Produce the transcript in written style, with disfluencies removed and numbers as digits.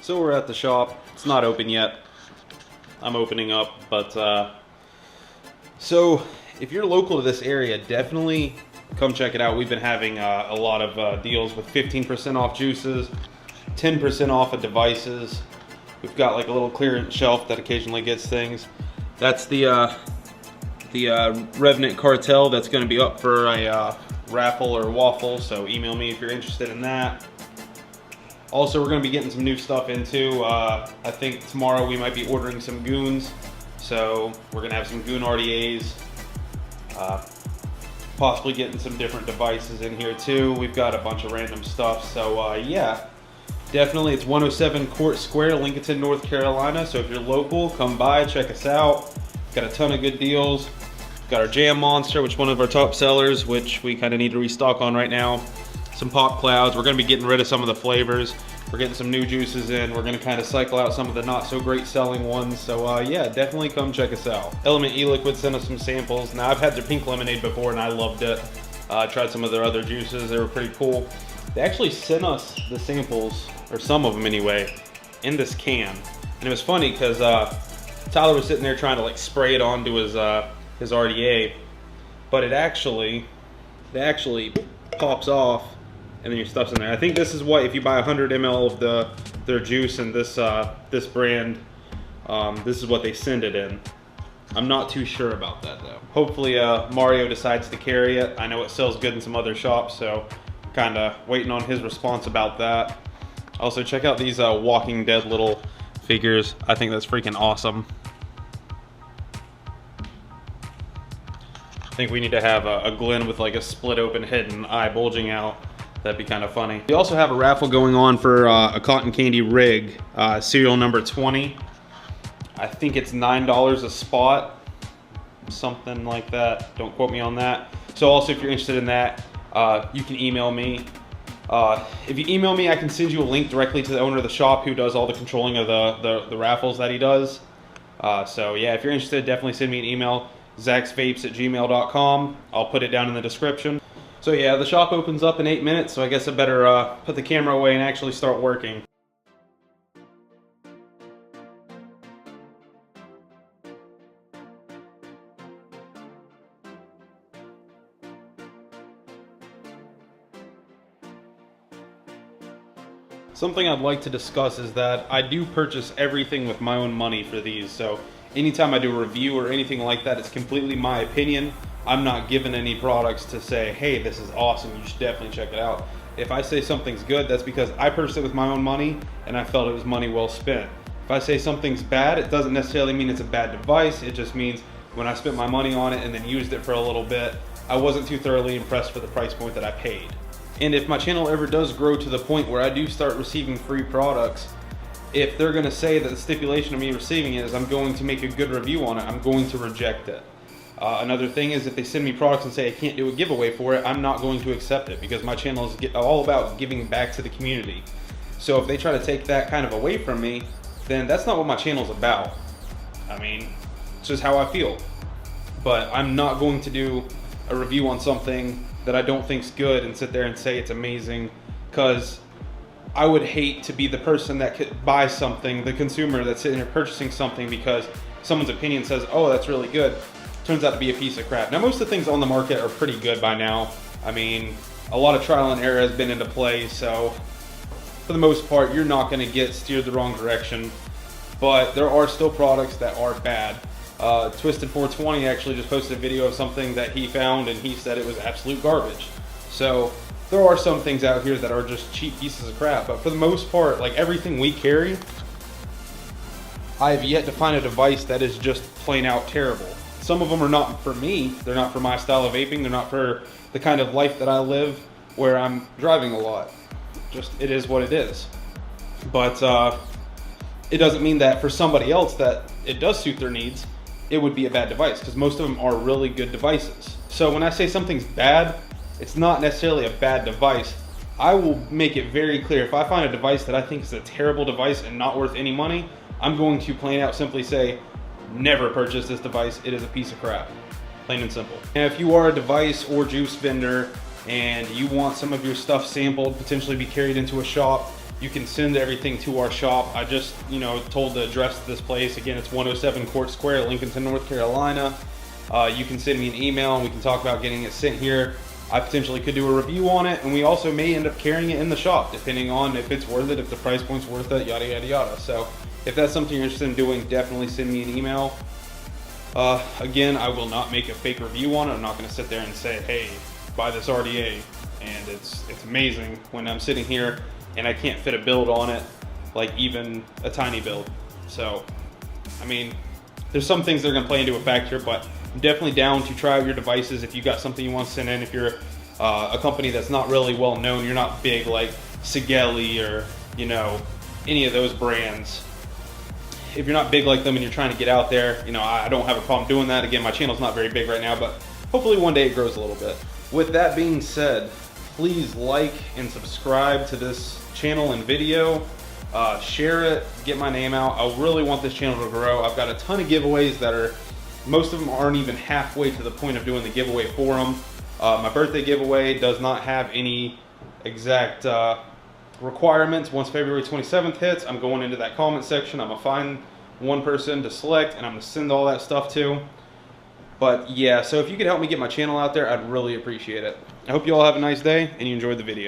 So we're at the shop. It's not open yet. I'm opening up, but so if you're local to this area, definitely come check it out. We've been having a lot of deals with 15% off juices, 10% off of devices. We've got like a little clearance shelf that occasionally gets things. That's the Revenant Cartel that's going to be up for a raffle or waffle, so email me if you're interested in that. Also, we're going to be getting some new stuff into, I think tomorrow we might be ordering some goons, so we're going to have some goon RDAs, possibly getting some different devices in here too. We've got a bunch of random stuff, so yeah, definitely. It's 107 Court Square, Lincolnton, North Carolina, so if you're local, come by, check us out. Got a ton of good deals. Got our Jam Monster, which is one of our top sellers, which we kind of need to restock on right now. Some Pop Clouds. We're going to be getting rid of some of the flavors. We're getting some new juices in. We're going to kind of cycle out some of the not so great selling ones. So yeah, definitely come check us out. Element E-Liquid sent us some samples. Now I've had their pink lemonade before and I loved it. I tried some of their other juices. They were pretty cool. They actually sent us the samples, or some of them anyway, in this can. And it was funny because Tyler was sitting there trying to like spray it onto his RDA, but it actually pops off and then your stuff's in there. I think this is what, if you buy 100 ml of their juice and this this brand, this is what they send it in. I'm not too sure about that though. Hopefully Mario decides to carry it. I know it sells good in some other shops, so kind of waiting on his response about that. Also, check out these Walking Dead little figures. I think that's freaking awesome. I think we need to have a Glenn with like a split open head and eye bulging out. That'd be kind of funny. We also have a raffle going on for a cotton candy rig, serial number 20. I think it's $9 a spot, something like that. Don't quote me on that. So also, if you're interested in that, you can email me. If you email me, I can send you a link directly to the owner of the shop who does all the controlling of the raffles that he does. So yeah, if you're interested, definitely send me an email. zaxvapes@gmail.com. I'll put it down in the description. So yeah, the shop opens up in 8 minutes, so I guess I better put the camera away and actually start working. Something I'd like to discuss is that I do purchase everything with my own money for these, so anytime I do a review or anything like that, it's completely my opinion. I'm not given any products to say, hey, this is awesome, you should definitely check it out. If I say something's good, that's because I purchased it with my own money and I felt it was money well spent. If I say something's bad, it doesn't necessarily mean it's a bad device. It just means when I spent my money on it and then used it for a little bit, I wasn't too thoroughly impressed for the price point that I paid. And if my channel ever does grow to the point where I do start receiving free products, if they're gonna say that the stipulation of me receiving it is I'm going to make a good review on it, I'm going to reject it. Another thing is if they send me products and say I can't do a giveaway for it, I'm not going to accept it because my channel is all about giving back to the community. So if they try to take that kind of away from me, then that's not what my channel's about. I mean, it's just how I feel. But I'm not going to do a review on something that I don't think's good and sit there and say it's amazing, because I would hate to be the person that could buy something, the consumer that's sitting here purchasing something because someone's opinion says, oh, that's really good. Turns out to be a piece of crap. Now, most of the things on the market are pretty good by now. I mean, a lot of trial and error has been into play, so for the most part, you're not gonna get steered the wrong direction, but there are still products that are bad. Twisted 420 actually just posted a video of something that he found and he said it was absolute garbage. So there are some things out here that are just cheap pieces of crap, but for the most part, like everything we carry, I have yet to find a device that is just plain out terrible. Some of them are not for me, they're not for my style of vaping, they're not for the kind of life that I live where I'm driving a lot. Just, it is what it is. But it doesn't mean that for somebody else that it does suit their needs, it would be a bad device, because most of them are really good devices. So when I say something's bad, it's not necessarily a bad device. I will make it very clear, if I find a device that I think is a terrible device and not worth any money, I'm going to plain out simply say, never purchase this device, it is a piece of crap. Plain and simple. And if you are a device or juice vendor and you want some of your stuff sampled, potentially be carried into a shop, you can send everything to our shop. I just, told the address to this place. Again, it's 107 Court Square, Lincolnton, North Carolina. You can send me an email and we can talk about getting it sent here. I potentially could do a review on it, and we also may end up carrying it in the shop, depending on if it's worth it, if the price point's worth it, yada, yada, yada. So if that's something you're interested in doing, definitely send me an email. Again, I will not make a fake review on it. I'm not going to sit there and say, hey, buy this RDA, and it's amazing, when I'm sitting here and I can't fit a build on it, like even a tiny build. So, I mean, there's some things that are going to play into a factor, but I'm definitely down to try out your devices if you got something you want to send in. If you're a company that's not really well known, you're not big like Sigeli or any of those brands. If you're not big like them and you're trying to get out there, I don't have a problem doing that. Again, my channel's not very big right now, but hopefully one day it grows a little bit. With that being said, please like and subscribe to this channel and video. Share it, get my name out. I really want this channel to grow. I've got a ton of giveaways that most of them aren't even halfway to the point of doing the giveaway for them. My birthday giveaway does not have any exact requirements. Once February 27th hits, I'm going into that comment section. I'm gonna find one person to select and I'm gonna send all that stuff to. But yeah, so if you could help me get my channel out there, I'd really appreciate it. I hope you all have a nice day and you enjoyed the video.